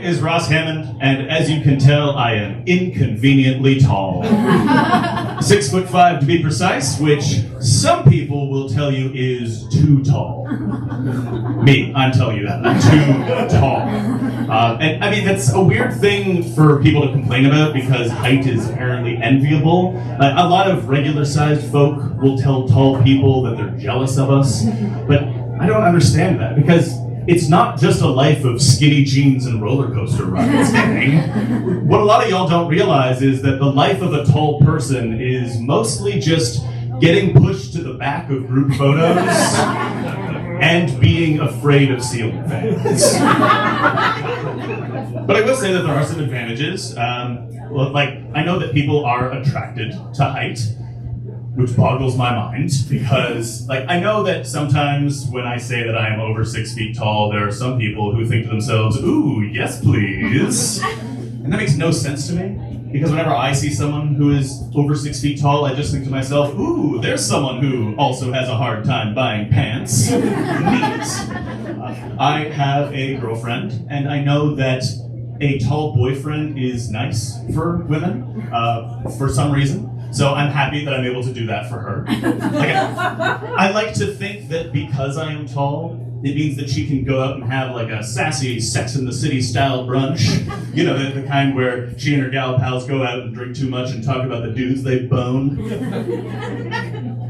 is Ross Hammond, and as you can tell, I am inconveniently tall. 6'5" to be precise, which some people will tell you is too tall. Me, I'm telling you that, I'm too tall. And I mean, that's a weird thing for people to complain about because height is apparently enviable. A lot of regular-sized folk will tell tall people that they're jealous of us, but I don't understand that because it's not just a life of skinny jeans and roller coaster rides, gang. What a lot of y'all don't realize is that the life of a tall person is mostly just getting pushed to the back of group photos and being afraid of ceiling fans. But I will say that there are some advantages. I know that people are attracted to height, which boggles my mind because, I know that sometimes when I say that I am over 6 feet tall, there are some people who think to themselves, ooh, yes, please. And that makes no sense to me because whenever I see someone who is over 6 feet tall, I just think to myself, ooh, there's someone who also has a hard time buying pants. Neat. I have a girlfriend, and I know that a tall boyfriend is nice for women for some reason. So I'm happy that I'm able to do that for her. I like to think that because I am tall, it means that she can go out and have a sassy Sex and the City style brunch. You know, the kind where she and her gal pals go out and drink too much and talk about the dudes they've boned.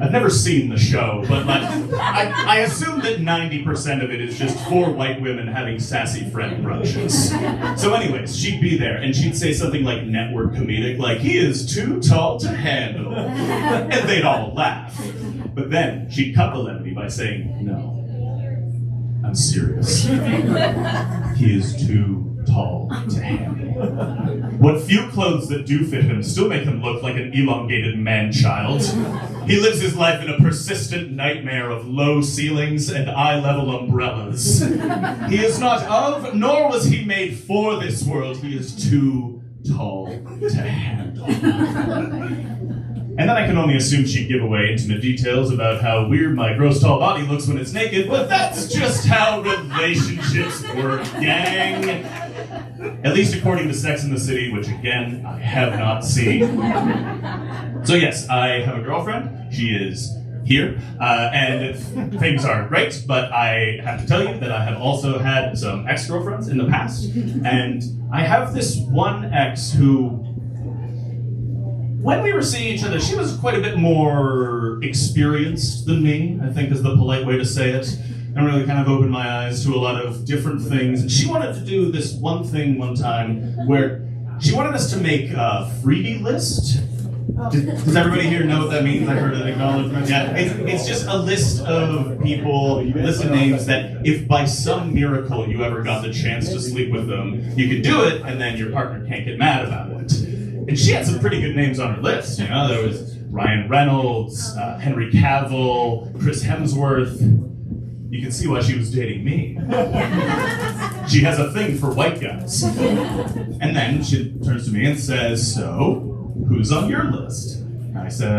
I've never seen the show, but I assume that 90% of it is just 4 white women having sassy friend brunches. So anyways, she'd be there and she'd say something like network comedic, like, he is too tall to handle. And they'd all laugh. But then she'd cut the levity by saying, no, I'm serious. He is too tall to handle. What few clothes that do fit him still make him look like an elongated man-child. He lives his life in a persistent nightmare of low ceilings and eye-level umbrellas. He is not of, nor was he made for this world. He is too tall to handle. And then I can only assume she'd give away intimate details about how weird my gross tall body looks when it's naked, but that's just how relationships work, gang. At least according to Sex and the City, which again, I have not seen. So yes, I have a girlfriend. She is here, and things are great, but I have to tell you that I have also had some ex-girlfriends in the past, and I have this one ex who, when we were seeing each other, she was quite a bit more experienced than me, I think is the polite way to say it. And really kind of opened my eyes to a lot of different things. And she wanted to do this one thing one time where she wanted us to make a freebie list. Does everybody here know what that means? I heard an acknowledgement. Yeah, it's just a list of people, list of names that if by some miracle you ever got the chance to sleep with them, you could do it and then your partner can't get mad about it. And she had some pretty good names on her list. You know, there was Ryan Reynolds, Henry Cavill, Chris Hemsworth. You can see why she was dating me. She has a thing for white guys. And then she turns to me and says, so, who's on your list? And I said,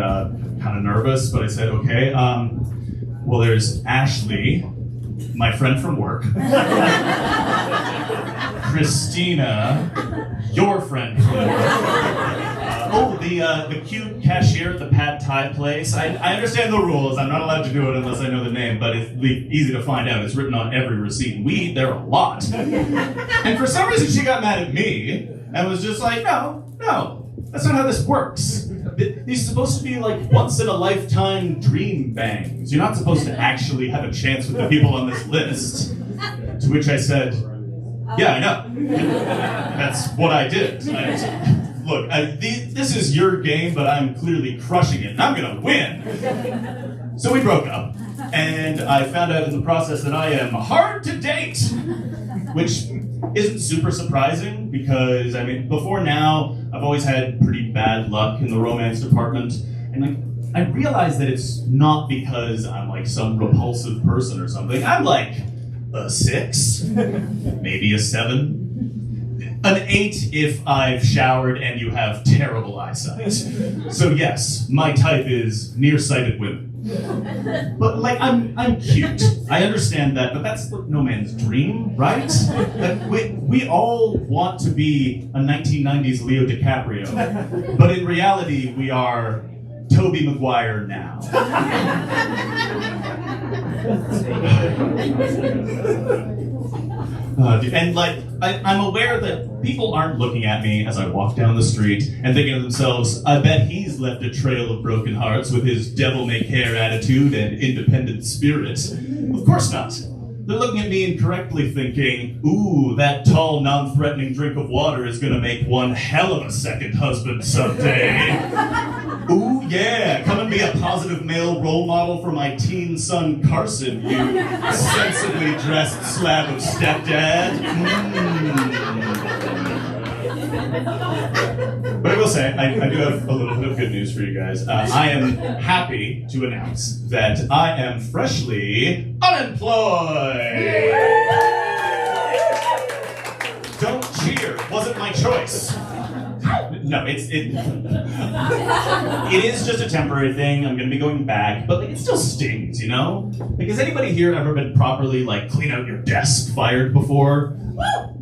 kind of nervous, but I said, okay, well, there's Ashley, my friend from work. Christina, your friend from work. The cute cashier at the pad thai place. I understand the rules. I'm not allowed to do it unless I know the name, but it's easy to find out. It's written on every receipt. We eat there a lot. And for some reason, she got mad at me and was just like, no, that's not how this works. These are supposed to be like once-in-a-lifetime dream bangs. You're not supposed to actually have a chance with the people on this list. To which I said, yeah, I know. That's what I did. Look, this is your game, but I'm clearly crushing it, and I'm gonna win. So we broke up, and I found out in the process that I am hard to date, which isn't super surprising because, I mean, before now, I've always had pretty bad luck in the romance department, and I realize that it's not because I'm some repulsive person or something. I'm a 6, maybe a 7. An 8 if I've showered and you have terrible eyesight. So yes, my type is nearsighted women. But like, I'm cute. I understand that, but that's no man's dream, right? Like, we all want to be a 1990s Leo DiCaprio, but in reality, we are Tobey Maguire now. And like, I'm aware that people aren't looking at me as I walk down the street and thinking to themselves, I bet he's left a trail of broken hearts with his devil-may-care attitude and independent spirit. Of course not. They're looking at me incorrectly thinking, ooh, that tall, non-threatening drink of water is gonna make one hell of a second husband someday. Ooh, yeah, come and be a positive male role model for my teen son Carson, you sensibly dressed slab of stepdad. But I will say, I do have a little bit of good news for you guys. I am happy to announce that I am freshly unemployed. Don't cheer, wasn't my choice. No, it is just a temporary thing. I'm gonna be going back, but like, it still stings, you know? Like, has anybody here ever been properly, like, clean out your desk fired before?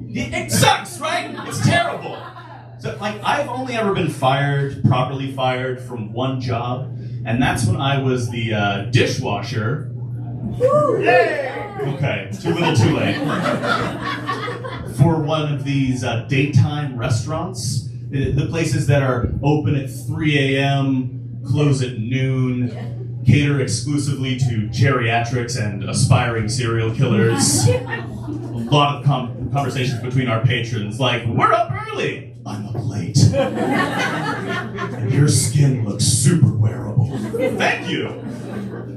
It sucks, right? It's terrible. So, like, I've only ever been properly fired from one job, and that's when I was the dishwasher. Okay, too little too late. For one of these daytime restaurants. The places that are open at 3 a.m., close at noon, cater exclusively to geriatrics and aspiring serial killers. A lot of conversations between our patrons, like, we're up early. I'm up late. And your skin looks super wearable. Thank you.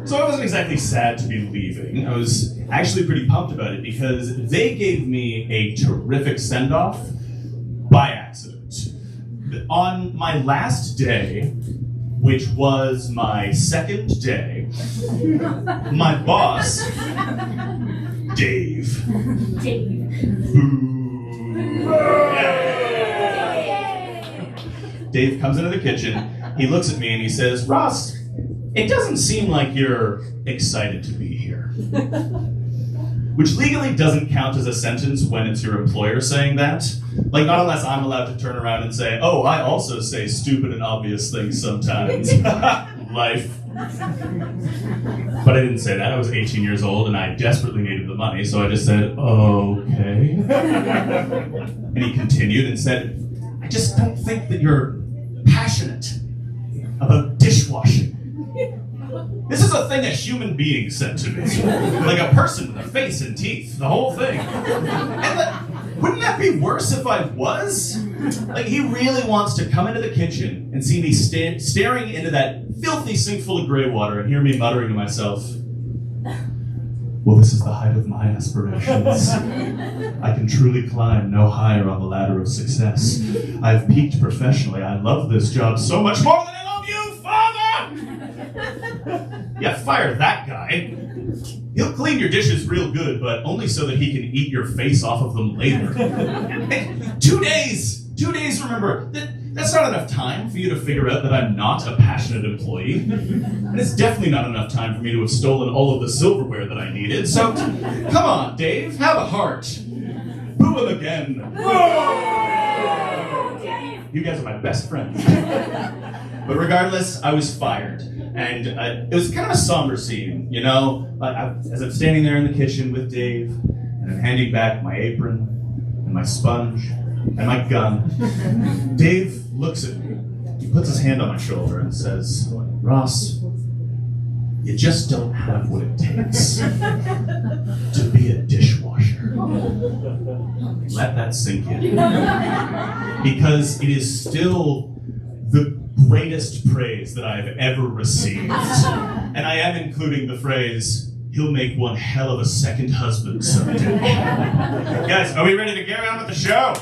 So I wasn't exactly sad to be leaving. I was actually pretty pumped about it because they gave me a terrific send-off by accident. On my last day, which was my second day, my boss, Dave. Dave comes into the kitchen, he looks at me and he says, Ross, it doesn't seem like you're excited to be here. Which legally doesn't count as a sentence when it's your employer saying that. Like, not unless I'm allowed to turn around and say, oh, I also say stupid and obvious things sometimes. Life. But I didn't say that. I was 18 years old and I desperately needed the money, so I just said, okay. And he continued and said, I just don't think that you're passionate about dishwashing. This is a thing a human being said to me. Like a person with a face and teeth, the whole thing. And wouldn't that be worse if I was? Like, he really wants to come into the kitchen and see me staring into that filthy sink full of gray water and hear me muttering to myself, well, this is the height of my aspirations. I can truly climb no higher on the ladder of success. I've peaked professionally. I love this job so much more than I love you, Father! Yeah, fire that guy. He'll clean your dishes real good, but only so that he can eat your face off of them later. 2 days! 2 days, remember. That's not enough time for you to figure out that I'm not a passionate employee. And it's definitely not enough time for me to have stolen all of the silverware that I needed. So, come on, Dave, have a heart. Boo him again. You guys are my best friends. But regardless, I was fired. And it was kind of a somber scene, you know? As I'm standing there in the kitchen with Dave, and I'm handing back my apron, and my sponge, and my gun, Dave looks at me. He puts his hand on my shoulder and says, Ross, you just don't have what it takes to be a dishwasher. Let that sink in. Because it is still the greatest praise that I've ever received. And I am including the phrase, he'll make one hell of a second husband someday. Guys, are we ready to carry on with the show?